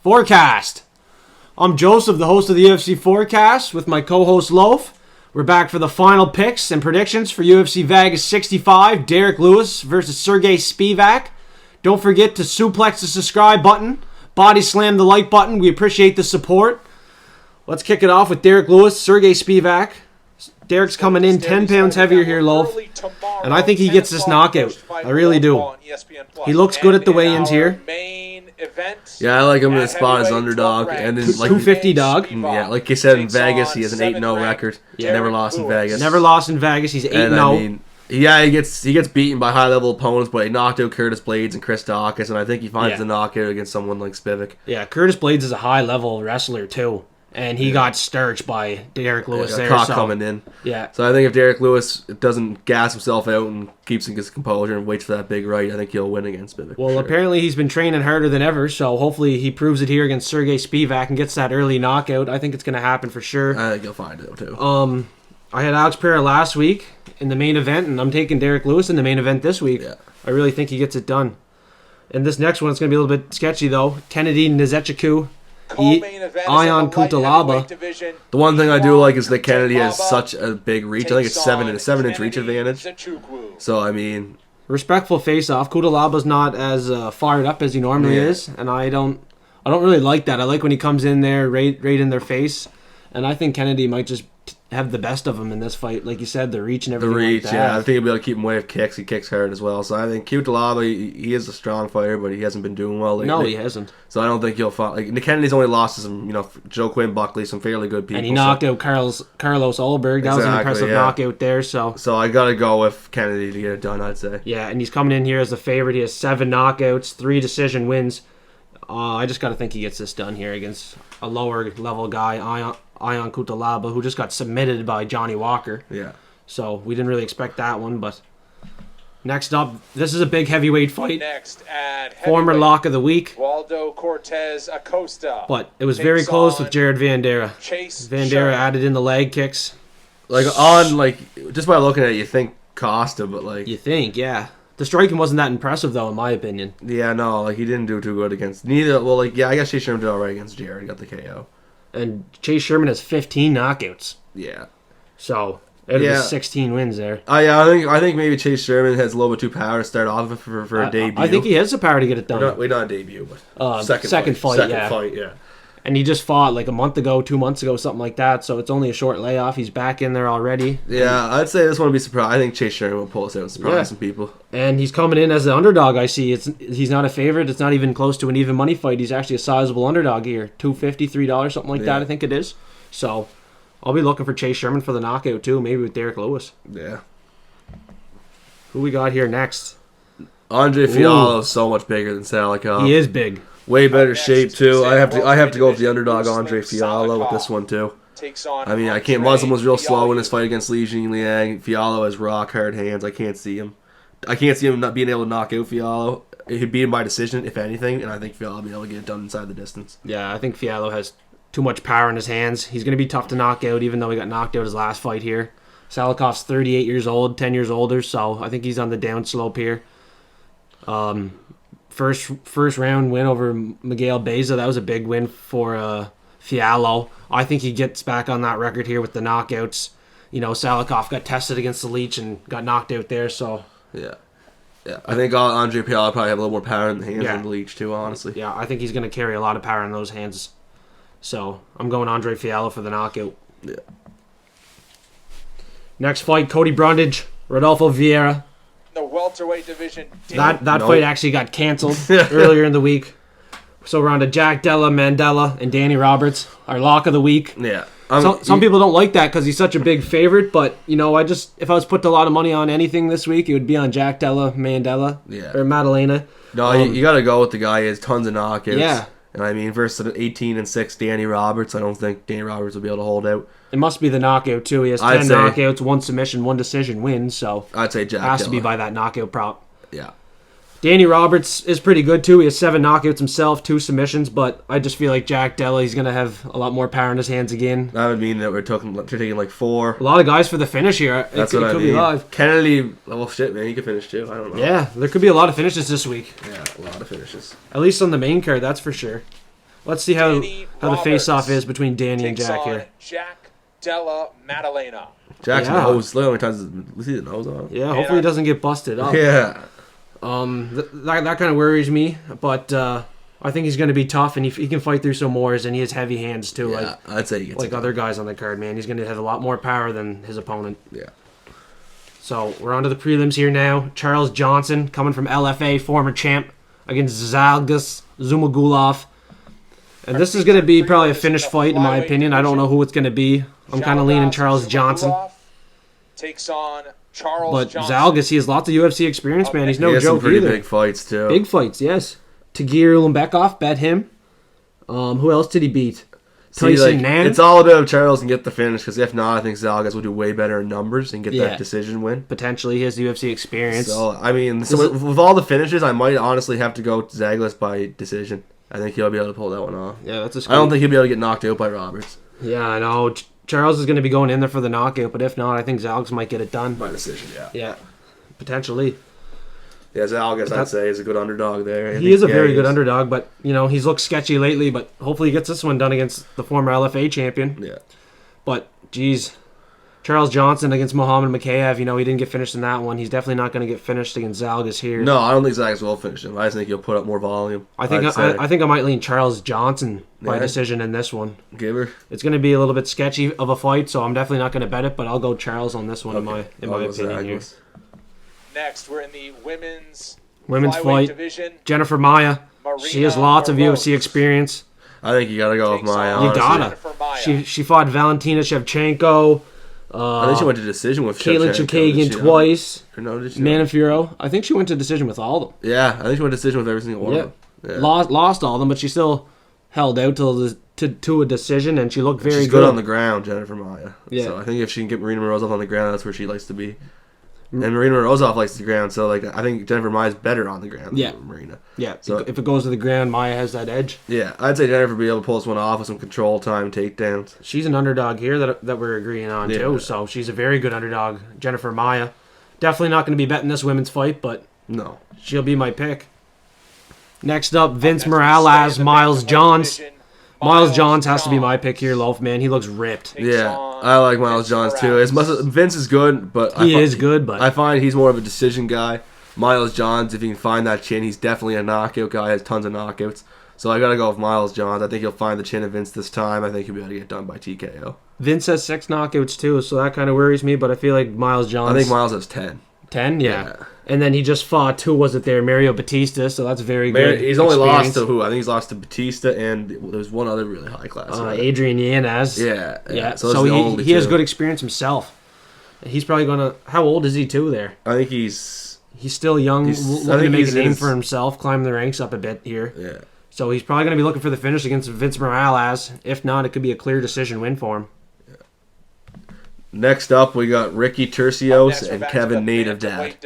Forecast. I'm Joseph, the host of the UFC Forecast, with my co-host Loaf. We're back for the final picks and predictions for UFC Vegas 65, Derek Lewis versus Sergey Spivak. Don't forget to suplex the subscribe button, body slam the like button. We appreciate the support. Let's kick it off with Derek Lewis, Sergey Spivak. Derek's coming in 10 pounds heavier here, Loaf, and I think he gets this knockout. I really do. He looks good at the weigh-ins here. Yeah, I like him in the spot as underdog. And in, like, 250 dog. Yeah, like you said, in Vegas, he has an 8-0 record. Yeah. Never lost in Vegas. Never lost in Vegas. He's 8-0. And I mean, yeah, he gets beaten by high-level opponents, but he knocked out Curtis Blades and Chris Dawkins, and I think he finds the knockout against someone like Spivak. Yeah, Curtis Blades is a high-level wrestler, too. And he got starched by Derek Lewis there. Caught coming in. Yeah. So I think if Derek Lewis doesn't gas himself out and keeps his composure and waits for that big right, I think he'll win against Spivak. Well, apparently he's been training harder than ever, so hopefully he proves it here against Sergey Spivak and gets that early knockout. I think it's going to happen for sure. I think he'll find it, too. I had Alex Pereira last week in the main event, and I'm taking Derek Lewis in the main event this week. Yeah. I really think he gets it done. And this next one is going to be a little bit sketchy, though. Kennedy Nzechukwu. Ion Kutalaba. The one thing I do like is that Kennedy has such a big reach. I think it's a 7-inch reach advantage. So I mean, respectful face-off. Kutalaba's not as fired up as he normally is, and I don't really like that. I like when he comes in there right in their face, and I think Kennedy might just have the best of him in this fight. Like you said, the reach and everything. The reach, like that. yeah. I think he'll be able to keep him away with kicks. He kicks hard as well. So I think Kutalaba, he is a strong fighter, but he hasn't been doing well lately. No, he hasn't. So I don't think he'll fight. Like, Kennedy's only lost to some, Joe Quinn Buckley, some fairly good people. And he knocked out Carlos Ulberg. That was an impressive knockout there. So I got to go with Kennedy to get it done, I'd say. Yeah, and he's coming in here as the favorite. He has 7 knockouts, 3 decision wins. I just got to think he gets this done here against a lower level guy, Ion Kutalaba, who just got submitted by Johnny Walker. Yeah. So we didn't really expect that one, but next up, this is a big heavyweight fight. Next at former lock of the week. Waldo Cortez Acosta. But it was very close with Jared Vanderaa. Vanderaa added in the leg kicks. Just by looking at it, you think Costa, but you think, yeah. The striking wasn't that impressive, though, in my opinion. Yeah, no, he didn't do too good against neither. Well, I guess Chase Sherman did all right against Jared. He got the KO. And Chase Sherman has 15 knockouts. Yeah. So, out of his 16 wins there. I think maybe Chase Sherman has a little bit too power to start off with for a debut. I think he has the power to get it done. Not a debut, but second fight, yeah. And he just fought like a month ago, 2 months ago, something like that. So it's only a short layoff. He's back in there already. Yeah, I'd say this one would be surprised. I think Chase Sherman will pull us out and surprise some people. And he's coming in as the underdog, I see. He's not a favorite. It's not even close to an even money fight. He's actually a sizable underdog here. $250, $3, something like that, I think it is. So I'll be looking for Chase Sherman for the knockout, too, maybe with Derek Lewis. Yeah. Who we got here next? Andre Fiallo is so much bigger than Salikov. He is big. Way better shape too. I have to go with the underdog Andre Fiallo with this one too. I mean, I can't. Muslim was real slow in his fight against Li Jingliang. Fiallo has rock hard hands. I can't see him not being able to knock out Fiallo. He'd beat him by decision, if anything, and I think Fiallo will be able to get it done inside the distance. Yeah, I think Fiallo has too much power in his hands. He's going to be tough to knock out, even though he got knocked out his last fight here. Salikov's 38 years old, 10 years older, so I think he's on the downslope here. First round win over Miguel Beza. That was a big win for Fiallo. I think he gets back on that record here with the knockouts. Salikov got tested against the Leech and got knocked out there. So yeah. I think Andre Fiallo probably have a little more power in the hands than the Leech too. Honestly, yeah, I think he's going to carry a lot of power in those hands. So I'm going Andre Fiallo for the knockout. Yeah. Next fight: Cody Brundage, Rodolfo Vieira. The welterweight division. That fight actually got canceled earlier in the week. So we're on to Jack Della Mandela and Danny Roberts, our lock of the week. Yeah. Some people don't like that because he's such a big favorite, but if I was putting a lot of money on anything this week, it would be on Jack Della Mandela or Madalena. No, you got to go with the guy. He has tons of knockouts. Yeah. And I mean, versus an 18-6 Danny Roberts, I don't think Danny Roberts will be able to hold out. It must be the knockout too. He has 10 knockouts, 1 submission, 1 decision win. So I'd say Jack has to be by that knockout prop. Yeah. Danny Roberts is pretty good too. He has 7 knockouts himself, 2 submissions, but I just feel like Jack Della, he's going to have a lot more power in his hands again. That would mean that we're taking like 4. A lot of guys for the finish here. That's what I mean. Be live. Kennedy, shit, man, he could finish too. I don't know. Yeah, there could be a lot of finishes this week. Yeah, a lot of finishes. At least on the main card, that's for sure. Let's see how Danny the Roberts face-off is between Danny and takes Jack on here. Jack Della Maddalena. Jack's Yeah. nose. Look how many times we see the nose on. Yeah, hopefully he doesn't get busted up. Yeah. That kind of worries me, but I think he's going to be tough, and he can fight through some wars, and he has heavy hands too, Yeah, I'd say he gets like other guys on the card, man. He's going to have a lot more power than his opponent. Yeah. So we're on to the prelims here now. Charles Johnson, coming from LFA, former champ, against Zalgas Zumagulov. And this is going to be probably a finished fight, in my opinion. I don't know who it's going to be. I'm kind of leaning Charles Johnson. Takes on Charles But Johnson. Zalgas, he has lots of UFC experience, man. He's no He has some joke pretty either. big fights too. Big fights, yes. Tagir Ulanbekov, bet him. Who else did he beat? See, Tyson Nan. It's all about if Charles can get the finish, because if not, I think Zalgas will do way better in numbers and get Yeah. that decision win. Potentially, he has UFC experience. So, I mean, with all the finishes, I might honestly have to go Zaglas by decision. I think he'll be able to pull that one off. Yeah, that's a I don't think he'll be able to get knocked out by Roberts. Yeah, I know. Charles is going to be going in there for the knockout, but if not, I think Zalgas might get it done. By decision, yeah. Yeah, potentially. Yeah, Zalgas, I'd say, is a good underdog there. He is a very good underdog, but, he's looked sketchy lately, but hopefully he gets this one done against the former LFA champion. Yeah. But, geez, Charles Johnson against Mohamed Makayev, he didn't get finished in that one. He's definitely not going to get finished against Zalgas here. No, I don't think Zalgas will finish him. I just think he'll put up more volume. I think I might lean Charles Johnson by Yeah. decision in this one. Give her. It's going to be a little bit sketchy of a fight, so I'm definitely not going to bet it, but I'll go Charles on this one in my opinion here. Next, we're in the women's Women's flyweight fight. division. Jennifer Maia. She has lots of UFC experience. I think you gotta go with Maya. You honestly. gotta. Jennifer Maia. She fought Valentina Shevchenko. I think she went to decision with Caitlin Shevchenko, Chukagian did she not? twice. Or no, did she not? Manafuro. I think she went to decision with all of them. Yeah, I think she went to decision with every single one Yeah. of them. Yeah. Lost all of them, but she still held out to a decision, and she looked very She's good on the ground, Jennifer Maia. Yeah. So I think if she can get Marina Morozov on the ground, that's where she likes to be. And Marina Morozov likes the ground, so I think Jennifer Maia's better on the ground Yeah. than Marina. Yeah, So- if it goes to the ground, Maia has that edge. Yeah, I'd say Jennifer will be able to pull this one off with some control time takedowns. She's an underdog here that we're agreeing on, Yeah. too, so she's a very good underdog. Jennifer Maia. Definitely not going to be betting this women's fight, but No. she'll be my pick. Next up, Vince Morales, Miles Johns. Miles Johns has to be my pick here, Loaf, man. He looks ripped. Yeah, I like Miles Johns too. As much as Vince is good, but He is good, but I find he's more of a decision guy. Miles Johns, if he can find that chin, he's definitely a knockout guy. Has tons of knockouts. So I gotta go with Miles Johns. I think he'll find the chin of Vince this time. I think he'll be able to get done by TKO. Vince has 6 knockouts too, so that kind of worries me, but I feel like Miles Johns... I think Miles has 10. 10? Yeah. And then he just fought, who was it there? Mario Batista, so that's very good. He's only experience. lost to who? I think he's lost to Batista, and there's one other really high class. Adrian Yanez. Yeah. So those are the only he has two. good experience himself. He's probably going to... How old is he too there? I think he's still young, I looking to think make he's a name in for himself, climb the ranks up a bit here. Yeah. So he's probably going to be looking for the finish against Vince Morales. If not, it could be a clear decision win for him. Next up, we got Ricky Tercios and Kevin Native Dad.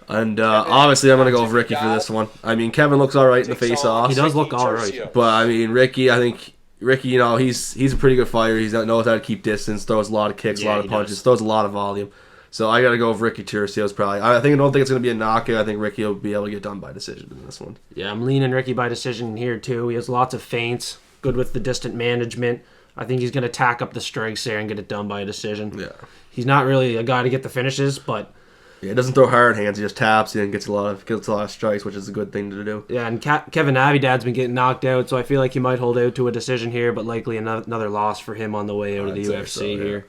And obviously, I'm going to go with Ricky for this one. I mean, Kevin looks all right in the face-off. He does look all right. But, I mean, Ricky, I think... Ricky, he's a pretty good fighter. He knows how to keep distance, throws a lot of kicks, a lot of punches, throws a lot of volume. So I got to go with Ricky Tercios probably. I don't think it's going to be a knockout. I think Ricky will be able to get done by decision in this one. Yeah, I'm leaning Ricky by decision here too. He has lots of feints, good with the distant management. I think he's going to tack up the strikes there and get it done by a decision. Yeah. He's not really a guy to get the finishes, but... Yeah, he doesn't throw hard hands. He just taps and gets a lot of strikes, which is a good thing to do. Yeah, and Kevin Navidad's been getting knocked out, so I feel like he might hold out to a decision here, but likely another loss for him on the way out of the UFC here.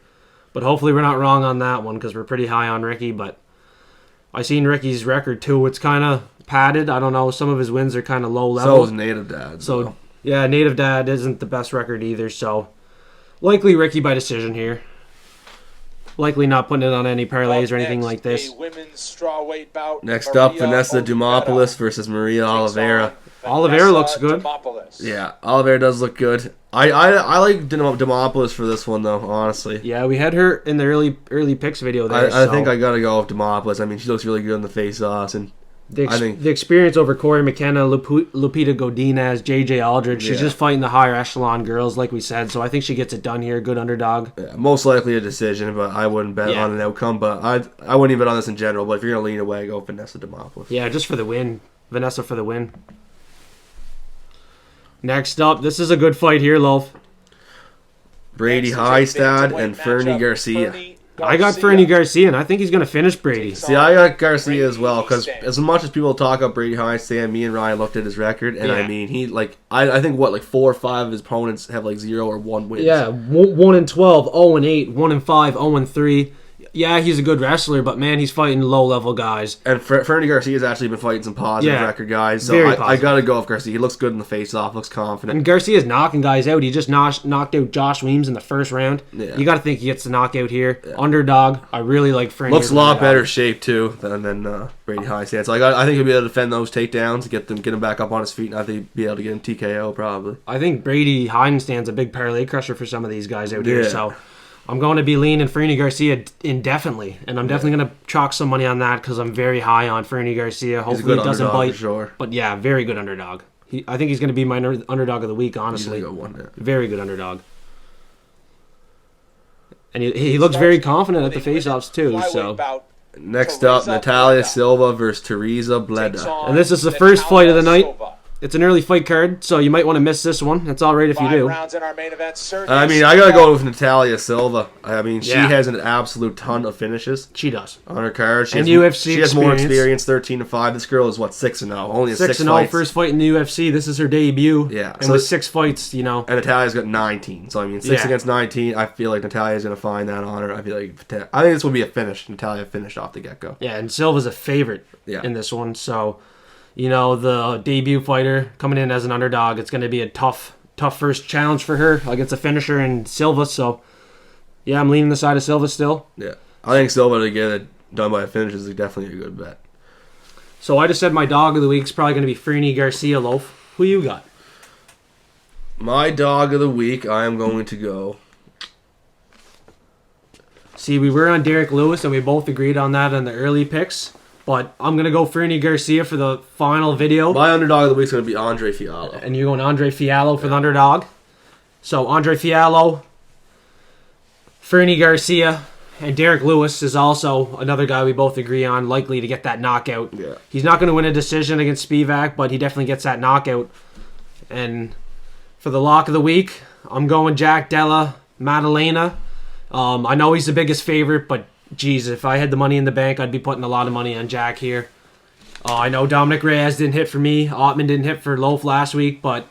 But hopefully we're not wrong on that one because we're pretty high on Ricky, but I seen Ricky's record too. It's kind of padded. I don't know. Some of his wins are kind of low level. So is Native Dad. So, yeah, Native Dad isn't the best record either, so likely Ricky by decision here. Likely not putting it on any parlays or anything like this. Next up, Vanessa Dumopoulos versus Maria Oliveira. Oliveira looks good. Yeah, Oliveira does look good. I like Dumopoulos for this one though, honestly. Yeah, we had her in the early picks video there. I think I gotta go with Dumopoulos. I mean, she looks really good in the face-offs, and the experience over Corey McKenna, Lupita Godinez, JJ Aldridge. She's just fighting the higher echelon girls, like we said. So I think she gets it done here. Good underdog. Yeah, most likely a decision, but I wouldn't bet on an outcome. But I wouldn't even bet on this in general. But if you're gonna lean away, go Vanessa Dumopoulos. Yeah, just for the win. Vanessa for the win. Next up, this is a good fight here, Loaf. Brady Next is a Heistad middleweight and Fernie matchup, Garcia. Fernie I got Fernie Garcia, and I think he's going to finish Brady. See, I got Garcia as well, because as much as people talk about Brady Heistad, me and Ryan looked at his record, and Yeah. I mean, he, like, I think, what, like 4 or 5 of his opponents have, like, 0 or 1 wins. Yeah, 1-12, 0-8, 1-5, 0-3. Yeah, he's a good wrestler, but man, he's fighting low-level guys. And Fernie Garcia's actually been fighting some positive Yeah, record guys, so very I positive. gotta go with Garcia. He looks good in the face-off, looks confident. And Garcia's knocking guys out. He just knocked out Josh Weems in the first round. Yeah. You got to think he gets the knockout here. Underdog. I really like Fernie. Looks as a an lot underdog. better shape too than Brady Heistad. So I think he'll be able to defend those takedowns, get him back up on his feet, and I think he'll be able to get him TKO probably. I think Brady Heidenstein's a big parlay crusher for some of these guys out here. Yeah. So I'm going to be leaning Fernie Garcia indefinitely, and I'm definitely going to chalk some money on that because I'm very high on Fernie Garcia. He's a Hopefully good he doesn't underdog bite. for sure. But yeah, very good underdog. I think he's going to be my underdog of the week, He's honestly. gonna go one. Yeah. Very good underdog. And he looks very confident at the face-offs too. So, Next up, Natalia Silva versus Teresa Bleda. and this is the first fight of the night. It's an early fight card, so you might want to miss this one. That's all right if you do. Rounds in our main event. I mean, I gotta go with Natalia Silva. I mean, she Yeah. has an absolute ton of finishes She does. on her card. She And has, UFC she has more experience. experience, 13-5. This girl is what, 6-0, only in 6 6-0, fights. first fight in the UFC. This is her debut. Yeah, And so with it- 6 fights, you know. And Natalia's got 19. So I mean, 6 Yeah. against 19. I feel like Natalia's gonna find that honor. I think this will be a finish. Natalia finished off the get go. Yeah, and Silva's a favorite Yeah. in this one. So, you know, the debut fighter coming in as an underdog, it's going to be a tough first challenge for her against a finisher in Silva. So, yeah, I'm leaning the side of Silva still. Yeah, I think Silva to get it done by a finish is definitely a good bet. So I just said my dog of the week is probably going to be Fernie Garcia. Loaf. Who you got? My dog of the week, I am going to go. See, we were on Derek Lewis, and we both agreed on that in the early picks. But I'm going to go Fernie Garcia for the final video. My underdog of the week is going to be Andre Fiallo. And you're going Andre Fiallo for the underdog. So Andre Fiallo, Fernie Garcia, and Derek Lewis is also another guy we both agree on, likely to get that knockout. Yeah. He's not going to win a decision against Spivak, but he definitely gets that knockout. And for the lock of the week, I'm going Jack Della Maddalena. I know he's the biggest favorite, but geez, if I had the money in the bank, I'd be putting a lot of money on Jack here. I know Dominic Reyes didn't hit for me. Ottman didn't hit for Loaf last week, but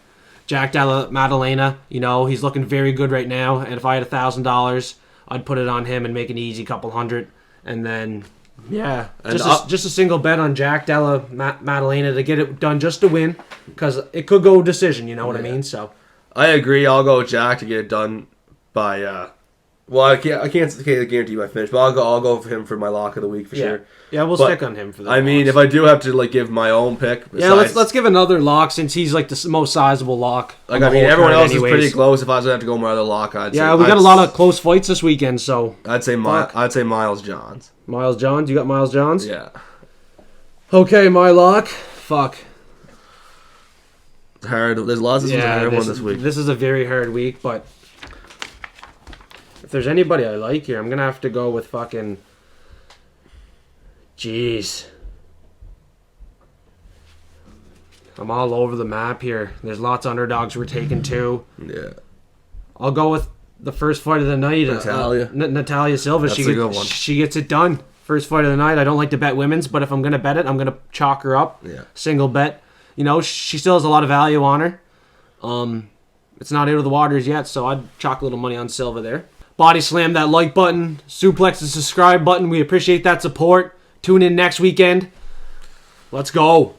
Jack Della Maddalena, you know, he's looking very good right now. And if I had $1,000, I'd put it on him and make an easy couple hundred. And then, yeah, And just a single bet on Jack Della Maddalena to get it done just to win, because it could go decision, you know what I mean? So I agree. I'll go with Jack to get it done by. Well, I can't guarantee my finish, but I'll go for him for my lock of the week for sure. Yeah, we'll But, stick on him for that. I mean, if I do have to give my own pick, yeah, let's give another lock since he's like the most sizable lock. on the whole everyone card else is pretty anyways. close. If I was gonna have to go my other lock, We got a lot of close fights this weekend, so I'd say Fuck. I'd say Miles Johns. Miles Johns, you got Miles Johns? Yeah, Okay, my lock. Fuck. it's hard. There's lots of hard one this week. This is a very hard week, but if there's anybody I like here, I'm gonna have to go with fucking. Jeez. I'm all over the map here. There's lots of underdogs we're taking too. Yeah, I'll go with the first fight of the night. Natalia. Natalia Silva. That's a good one. She gets it done. First fight of the night. I don't like to bet women's, but if I'm going to bet it, I'm going to chalk her up. Yeah. Single bet. You know, she still has a lot of value on her. It's not out of the waters yet, so I'd chalk a little money on Silva there. Body slam that like button. Suplex the subscribe button. We appreciate that support. Tune in next weekend. Let's go.